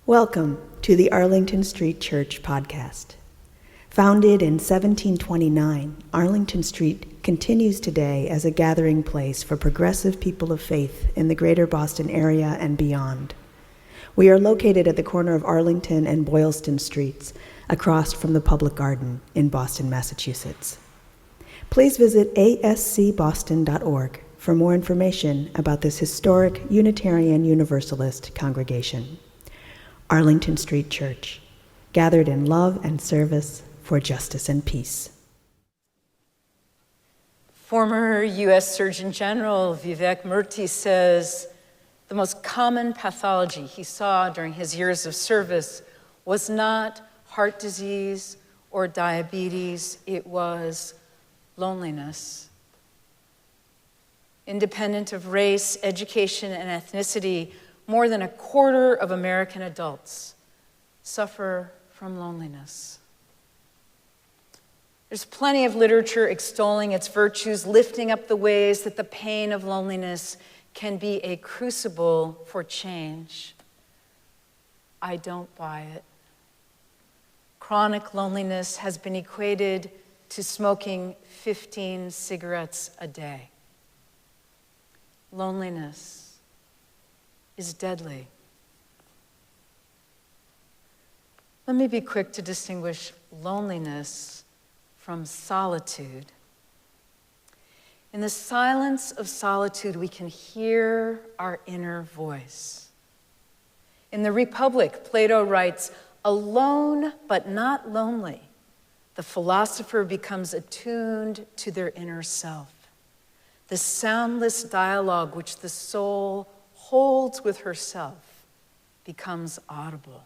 Welcome to the Arlington Street Church podcast. Founded in 1729, Arlington Street continues today as a gathering place for progressive people of faith in the greater Boston area and beyond. We are located at the corner of Arlington and Boylston Streets, across from the Public Garden in Boston, Massachusetts. Please visit ascboston.org for more information about this historic Unitarian Universalist congregation. Arlington Street Church, gathered in love and service for justice and peace. Former U.S. Surgeon General Vivek Murthy says the most common pathology he saw during his years of service was not heart disease or diabetes, it was loneliness. Independent of race, education, and ethnicity, more than a quarter of American adults suffer from loneliness. There's plenty of literature extolling its virtues, lifting up the ways that the pain of loneliness can be a crucible for change. I don't buy it. Chronic loneliness has been equated to smoking 15 cigarettes a day. Loneliness is deadly. Let me be quick to distinguish loneliness from solitude. In the silence of solitude, we can hear our inner voice. In the Republic, Plato writes, "Alone but not lonely, the philosopher becomes attuned to their inner self." The soundless dialogue which the soul holds with herself becomes audible.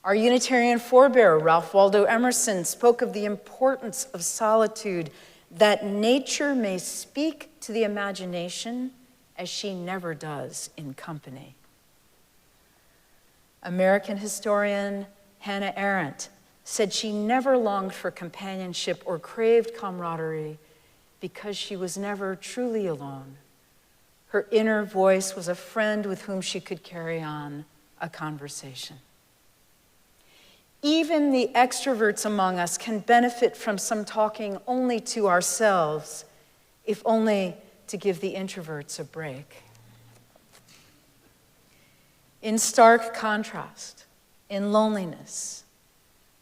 Our Unitarian forebear, Ralph Waldo Emerson, spoke of the importance of solitude, that nature may speak to the imagination as she never does in company. American historian Hannah Arendt said she never longed for companionship or craved camaraderie because she was never truly alone. Her inner voice was a friend with whom she could carry on a conversation. Even the extroverts among us can benefit from some talking only to ourselves, if only to give the introverts a break. In stark contrast, in loneliness,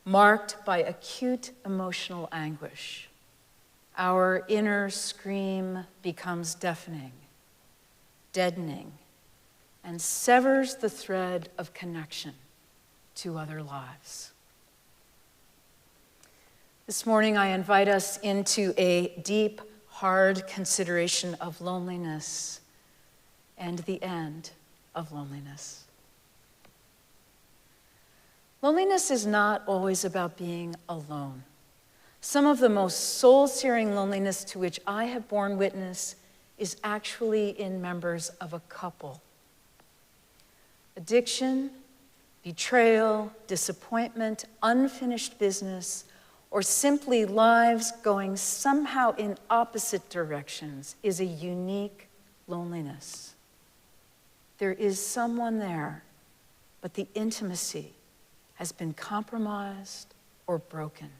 marked by acute emotional anguish, our inner scream becomes deafening, deadening, and severs the thread of connection to other lives. This morning, I invite us into a deep, hard consideration of loneliness and the end of loneliness. Loneliness is not always about being alone. Some of the most soul-searing loneliness to which I have borne witness is actually in members of a couple. Addiction, betrayal, disappointment, unfinished business, or simply lives going somehow in opposite directions is a unique loneliness. There is someone there, but the intimacy has been compromised or broken.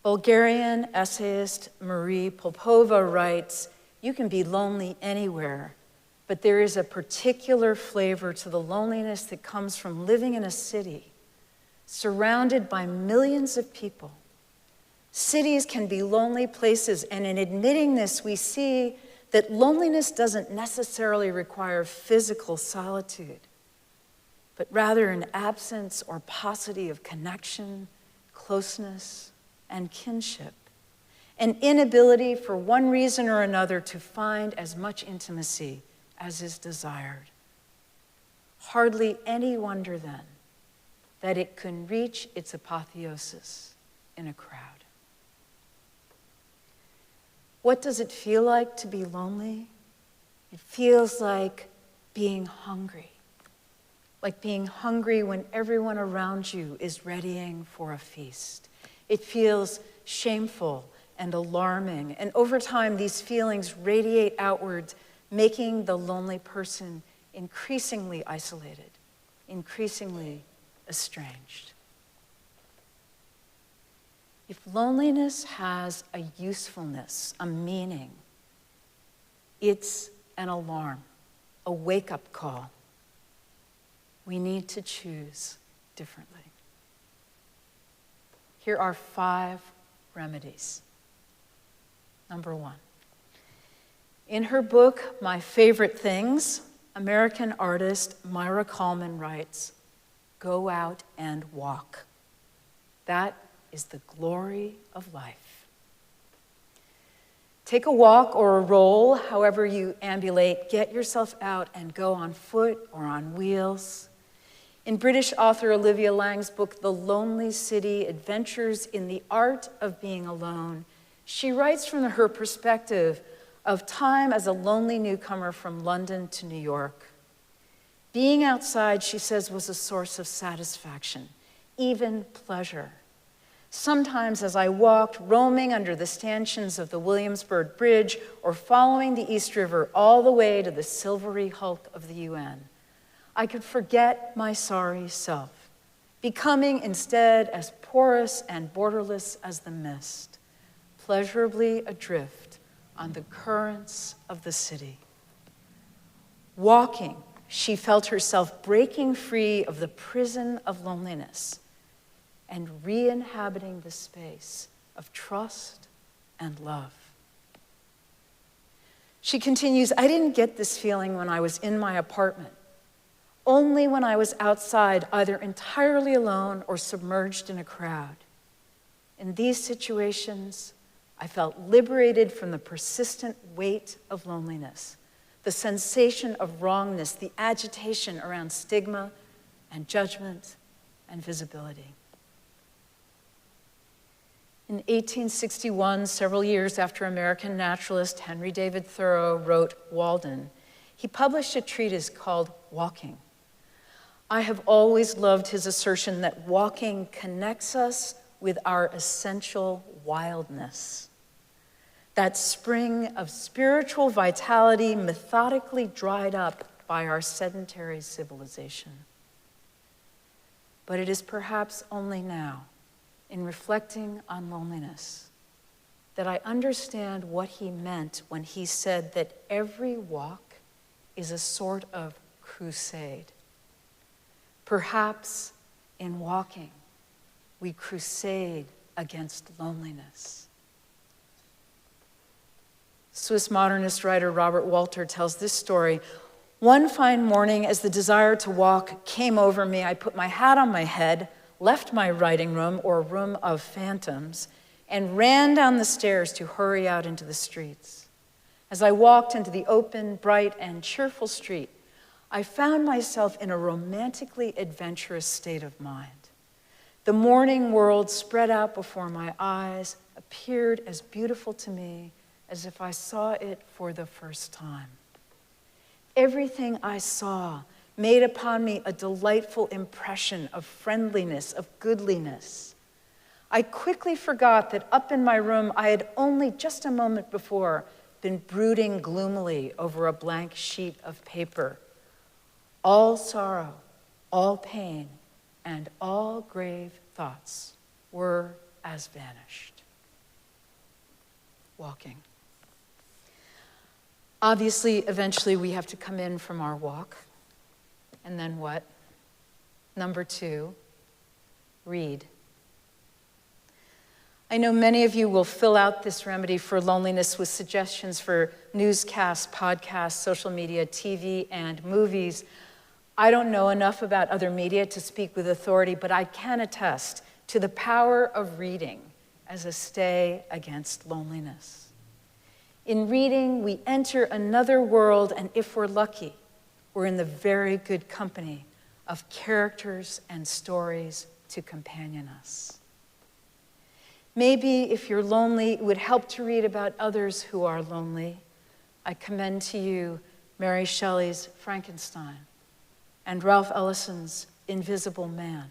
Bulgarian essayist Marie Popova writes, "You can be lonely anywhere, but there is a particular flavor to the loneliness that comes from living in a city, surrounded by millions of people. Cities can be lonely places, and in admitting this, we see that loneliness doesn't necessarily require physical solitude, but rather an absence or paucity of connection, closeness, and kinship, an inability for one reason or another to find as much intimacy as is desired. Hardly any wonder then that it can reach its apotheosis in a crowd." What does it feel like to be lonely? It feels like being hungry when everyone around you is readying for a feast. It feels shameful and alarming, and over time these feelings radiate outward, making the lonely person increasingly isolated, increasingly estranged. If loneliness has a usefulness, a meaning, it's an alarm, a wake-up call. We need to choose differently. Here are 5 remedies. Number 1. In her book, My Favorite Things, American artist Myra Coleman writes, "Go out and walk. That is the glory of life." Take a walk or a roll, however you ambulate. Get yourself out and go on foot or on wheels. In British author Olivia Lang's book, The Lonely City: Adventures in the Art of Being Alone, she writes from her perspective of time as a lonely newcomer from London to New York. Being outside, she says, was a source of satisfaction, even pleasure. Sometimes as I walked, roaming under the stanchions of the Williamsburg Bridge or following the East River all the way to the silvery hulk of the UN, I could forget my sorry self, becoming instead as porous and borderless as the mist, pleasurably adrift on the currents of the city. Walking, she felt herself breaking free of the prison of loneliness and re-inhabiting the space of trust and love. She continues, "I didn't get this feeling when I was in my apartment, only when I was outside, either entirely alone or submerged in a crowd. In these situations, I felt liberated from the persistent weight of loneliness, the sensation of wrongness, the agitation around stigma and judgment and visibility." In 1861, several years after American naturalist Henry David Thoreau wrote Walden, he published a treatise called Walking. I have always loved his assertion that walking connects us with our essential wildness, that spring of spiritual vitality methodically dried up by our sedentary civilization. But it is perhaps only now, in reflecting on loneliness, that I understand what he meant when he said that every walk is a sort of crusade. Perhaps in walking, we crusade against loneliness. Swiss modernist writer Robert Walter tells this story. "One fine morning, as the desire to walk came over me, I put my hat on my head, left my writing room, or room of phantoms, and ran down the stairs to hurry out into the streets. As I walked into the open, bright, and cheerful street, I found myself in a romantically adventurous state of mind. The morning world spread out before my eyes, appeared as beautiful to me as if I saw it for the first time. Everything I saw made upon me a delightful impression of friendliness, of goodliness. I quickly forgot that up in my room I had only just a moment before been brooding gloomily over a blank sheet of paper. All sorrow, all pain, and all grave thoughts were as vanished." Walking. Obviously, eventually we have to come in from our walk. And then what? Number 2, read. I know many of you will fill out this remedy for loneliness with suggestions for newscasts, podcasts, social media, TV, and movies. I don't know enough about other media to speak with authority, but I can attest to the power of reading as a stay against loneliness. In reading, we enter another world, and if we're lucky, we're in the very good company of characters and stories to companion us. Maybe if you're lonely, it would help to read about others who are lonely. I commend to you Mary Shelley's Frankenstein and Ralph Ellison's Invisible Man.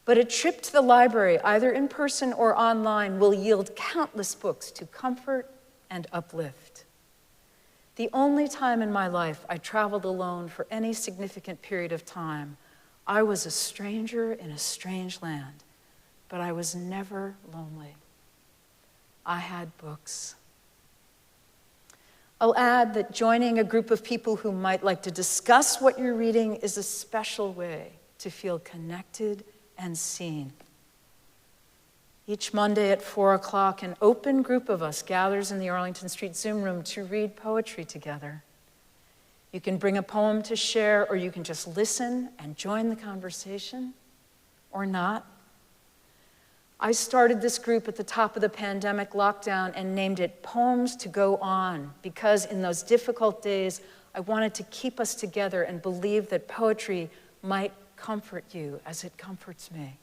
But a trip to the library, either in person or online, will yield countless books to comfort and uplift. The only time in my life I traveled alone for any significant period of time, I was a stranger in a strange land, but I was never lonely. I had books. I'll add that joining a group of people who might like to discuss what you're reading is a special way to feel connected and seen. Each Monday at 4 o'clock, an open group of us gathers in the Arlington Street Zoom room to read poetry together. You can bring a poem to share, or you can just listen and join the conversation, or not. I started this group at the top of the pandemic lockdown and named it Poems to Go On, because in those difficult days, I wanted to keep us together and believe that poetry might comfort you as it comforts me.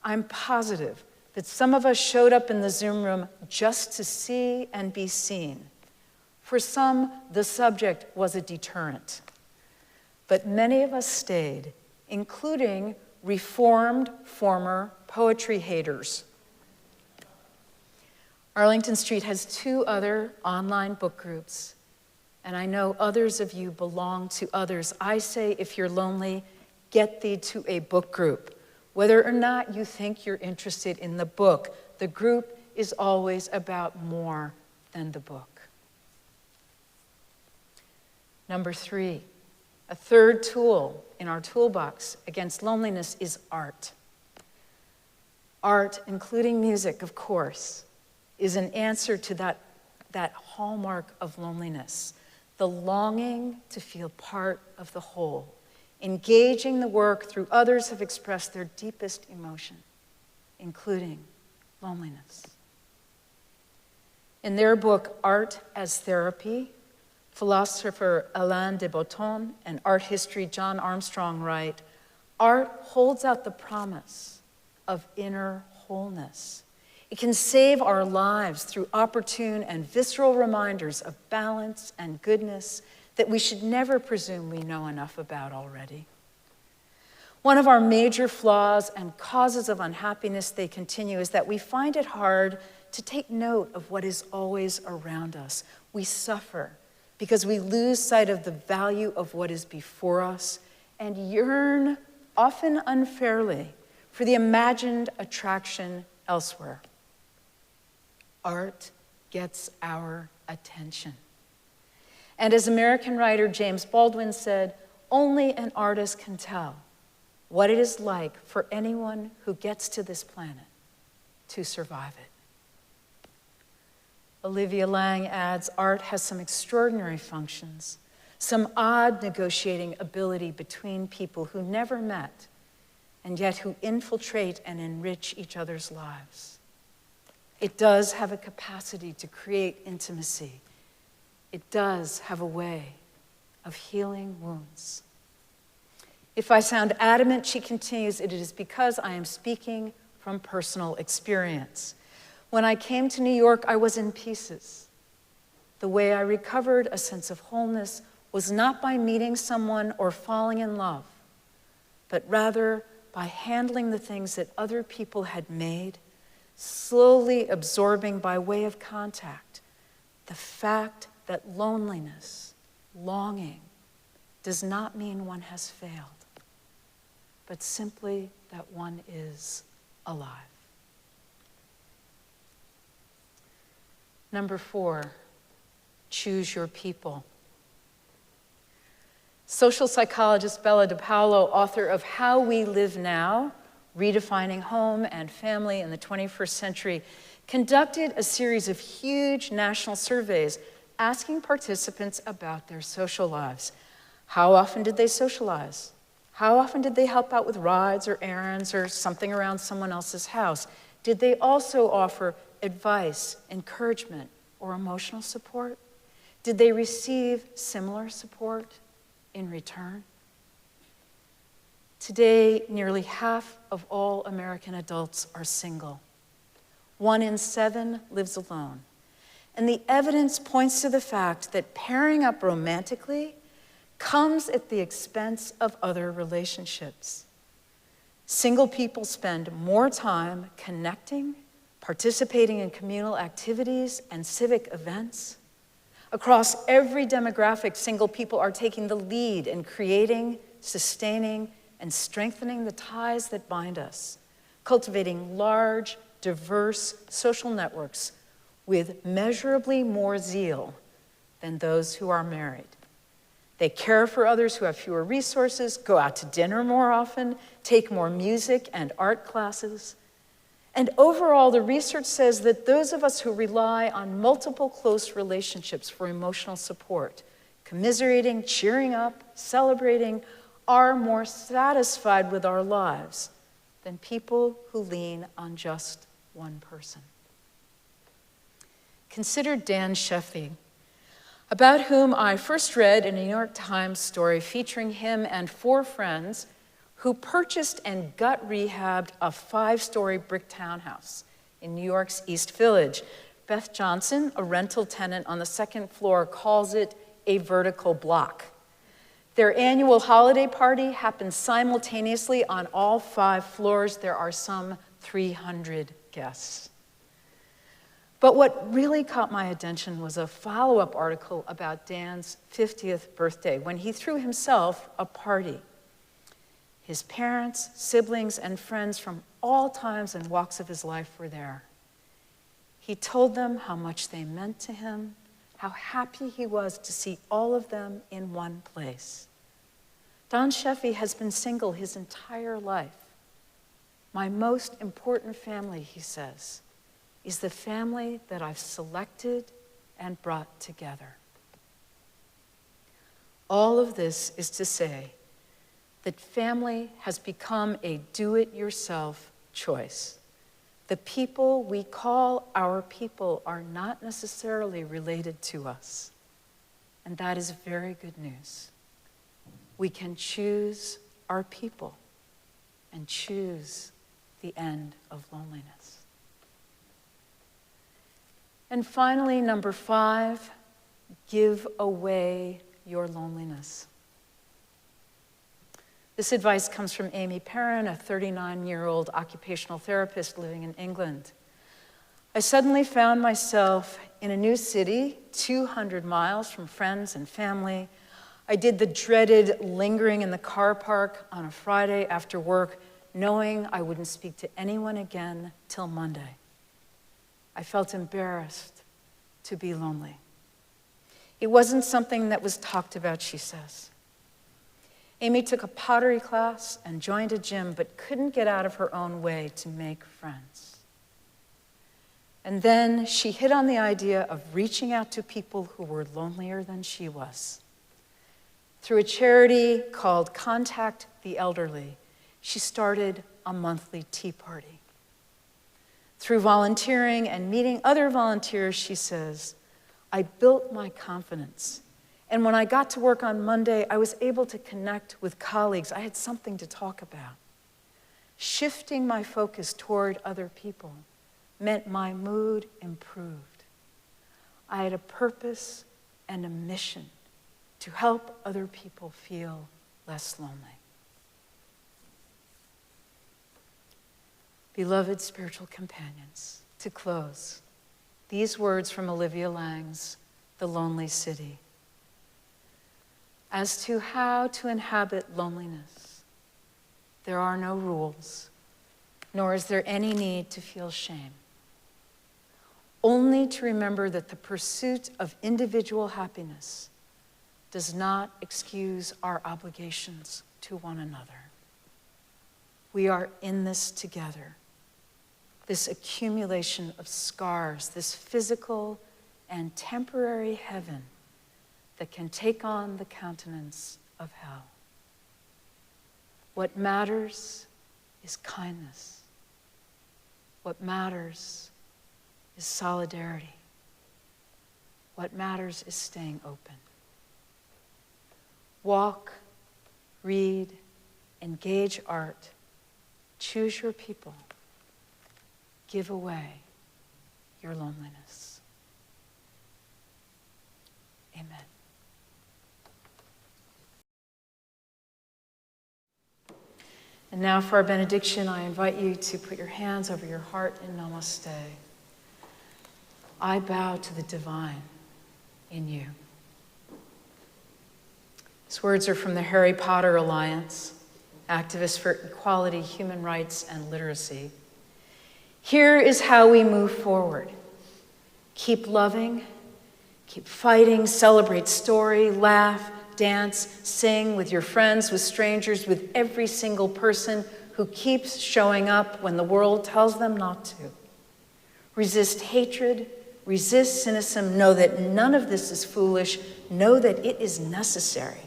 I'm positive that some of us showed up in the Zoom room just to see and be seen. For some, the subject was a deterrent. But many of us stayed, including reformed former poetry haters. Arlington Street has 2 other online book groups, and I know others of you belong to others. I say, if you're lonely, get thee to a book group. Whether or not you think you're interested in the book, the group is always about more than the book. Number 3, a third tool in our toolbox against loneliness is art. Art, including music, of course, is an answer to that hallmark of loneliness, the longing to feel part of the whole. Engaging the work through others have expressed their deepest emotion, including loneliness. In their book, Art as Therapy, philosopher Alain de Botton and art history John Armstrong write, art holds out the promise of inner wholeness. It can save our lives through opportune and visceral reminders of balance and goodness that we should never presume we know enough about already. One of our major flaws and causes of unhappiness, they continue, is that we find it hard to take note of what is always around us. We suffer because we lose sight of the value of what is before us and yearn, often unfairly, for the imagined attraction elsewhere. Art gets our attention. And as American writer James Baldwin said, only an artist can tell what it is like for anyone who gets to this planet to survive it. Olivia Lang adds, art has some extraordinary functions, some odd negotiating ability between people who never met, and yet who infiltrate and enrich each other's lives. It does have a capacity to create intimacy. It does have a way of healing wounds. If I sound adamant, she continues, it is because I am speaking from personal experience. When I came to New York, I was in pieces. The way I recovered a sense of wholeness was not by meeting someone or falling in love, but rather by handling the things that other people had made, slowly absorbing by way of contact the fact that loneliness, longing, does not mean one has failed, but simply that one is alive. Number 4, choose your people. Social psychologist Bella DePaulo, author of How We Live Now, Redefining Home and Family in the 21st Century, conducted a series of huge national surveys asking participants about their social lives. How often did they socialize? How often did they help out with rides or errands or something around someone else's house? Did they also offer advice, encouragement, or emotional support? Did they receive similar support in return? Today, nearly half of all American adults are single. 1 in 7 lives alone. And the evidence points to the fact that pairing up romantically comes at the expense of other relationships. Single people spend more time connecting, participating in communal activities and civic events, Across every demographic, single people are taking the lead in creating, sustaining, and strengthening the ties that bind us, cultivating large, diverse social networks with measurably more zeal than those who are married. They care for others who have fewer resources, go out to dinner more often, take more music and art classes. And overall, the research says that those of us who rely on multiple close relationships for emotional support, commiserating, cheering up, celebrating, are more satisfied with our lives than people who lean on just one person. Consider Dan Sheffy, about whom I first read a New York Times story featuring him and 4 friends who purchased and gut rehabbed a 5-story brick townhouse in New York's East Village. Beth Johnson, a rental tenant on the 2nd floor, calls it a vertical block. Their annual holiday party happens simultaneously on all 5 floors. There are some 300 guests. But what really caught my attention was a follow-up article about Dan's 50th birthday, when he threw himself a party. His parents, siblings, and friends from all times and walks of his life were there. He told them how much they meant to him, how happy he was to see all of them in one place. Don Sheffy has been single his entire life. My most important family, he says, is the family that I've selected and brought together. All of this is to say that family has become a do-it-yourself choice. The people we call our people are not necessarily related to us, and that is very good news. We can choose our people and choose the end of loneliness. And finally, number 5, give away your loneliness. This advice comes from Amy Perrin, a 39-year-old occupational therapist living in England. I suddenly found myself in a new city, 200 miles from friends and family. I did the dreaded lingering in the car park on a Friday after work, knowing I wouldn't speak to anyone again till Monday. I felt embarrassed to be lonely. It wasn't something that was talked about, she says. Amy took a pottery class and joined a gym, but couldn't get out of her own way to make friends. And then she hit on the idea of reaching out to people who were lonelier than she was. Through a charity called Contact the Elderly, she started a monthly tea party. Through volunteering and meeting other volunteers, she says, I built my confidence. And when I got to work on Monday, I was able to connect with colleagues. I had something to talk about. Shifting my focus toward other people meant my mood improved. I had a purpose and a mission to help other people feel less lonely. Beloved spiritual companions, to close, these words from Olivia Lang's The Lonely City. As to how to inhabit loneliness, there are no rules, nor is there any need to feel shame. Only to remember that the pursuit of individual happiness does not excuse our obligations to one another. We are in this together. This accumulation of scars, this physical and temporary heaven that can take on the countenance of hell. What matters is kindness. What matters is solidarity. What matters is staying open. Walk, read, engage art, choose your people, give away your loneliness. Amen. And now for our benediction, I invite you to put your hands over your heart in namaste. I bow to the divine. in you. These words are from the Harry Potter Alliance, activists for equality, human rights, and literacy. Here is how we move forward. Keep loving, keep fighting, celebrate story, laugh, dance, sing with your friends, with strangers, with every single person who keeps showing up when the world tells them not to. Resist hatred, resist cynicism. Know that none of this is foolish. Know that it is necessary.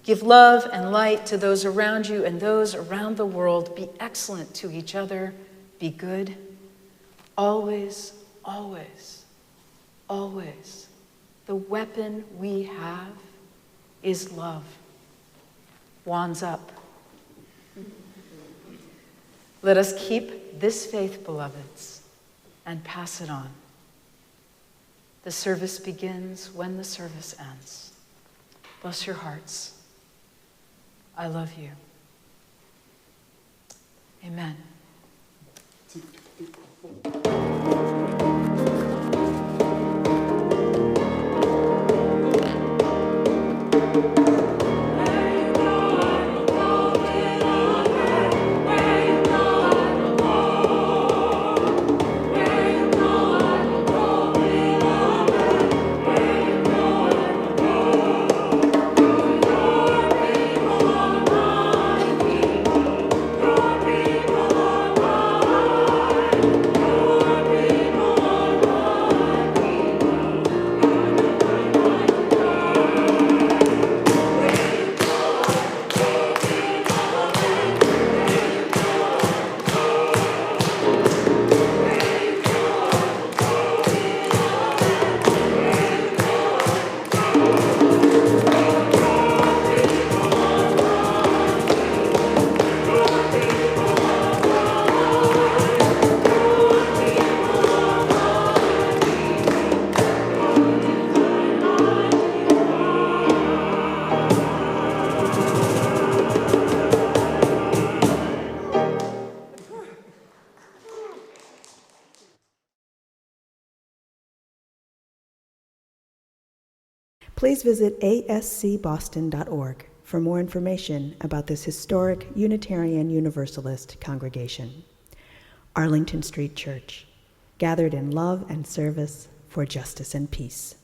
Give love and light to those around you and those around the world. Be excellent to each other. Be good. Always, always, always. The weapon we have is love. Wands up. Let us keep this faith, beloveds, and pass it on. The service begins when the service ends. Bless your hearts. I love you. Amen. Please visit ascboston.org for more information about this historic Unitarian Universalist congregation. Arlington Street Church, gathered in love and service for justice and peace.